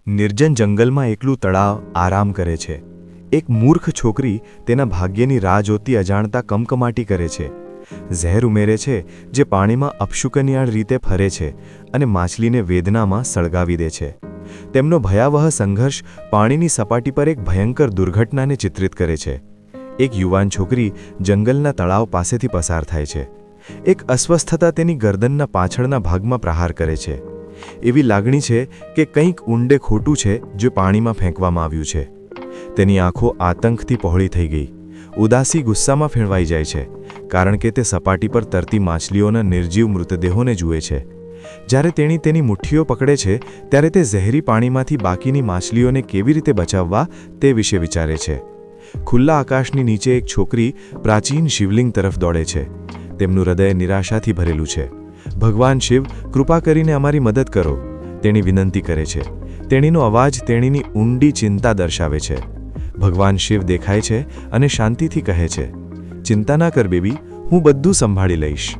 નિર્જન જંગલમાં એકલું તળાવ આરામ કરે છે. એક મૂર્ખ છોકરી તેના ભાગ્યની રાહ જોતી અજાણતા કમકમાટી કરે છે. ઝેર ઉમેરે છે જે પાણીમાં અપશુકનિયાળ રીતે ફરે છે અને માછલીને વેદનામાં સળગાવી દે છે. તેમનો ભયાવહ સંઘર્ષ પાણીની સપાટી પર એક ભયંકર દુર્ઘટનાને ચિત્રિત કરે છે. એક યુવાન છોકરી જંગલના તળાવ પાસેથી પસાર થાય છે. એક અસ્વસ્થતા તેની ગરદનના પાછળના ભાગમાં પ્રહાર કરે છે. એવી લાગણી છે કે કંઈક ઊંડે ખોટું છે જે પાણીમાં ફેંકવામાં આવ્યું છે. તેની આંખો આતંકથી પહોળી થઈ ગઈ. ઉદાસી ગુસ્સામાં ફેરવાઈ જાય છે કારણ કે તે સપાટી પર તરતી માછલીઓના નિર્જીવ મૃતદેહોને જુએ છે. જ્યારે તેણી તેની મુઠ્ઠીઓ પકડે છે ત્યારે તે ઝેરી પાણીમાંથી બાકીની માછલીઓને કેવી રીતે બચાવવા તે વિશે વિચારે છે. ખુલ્લા આકાશની નીચે એક છોકરી પ્રાચીન શિવલિંગ તરફ દોડે છે. તેમનું હૃદય નિરાશાથી ભરેલું છે. ભગવાન શિવ, કૃપા કરીને અમારી મદદ કરો, તેણી વિનંતી કરે છે. તેણીનો અવાજ તેણીની ઊંડી ચિંતા દર્શાવે છે. ભગવાન શિવ દેખાય છે અને શાંતિથી કહે છે, ચિંતા ના કર બેબી, હું બધું સંભાળી લઈશ.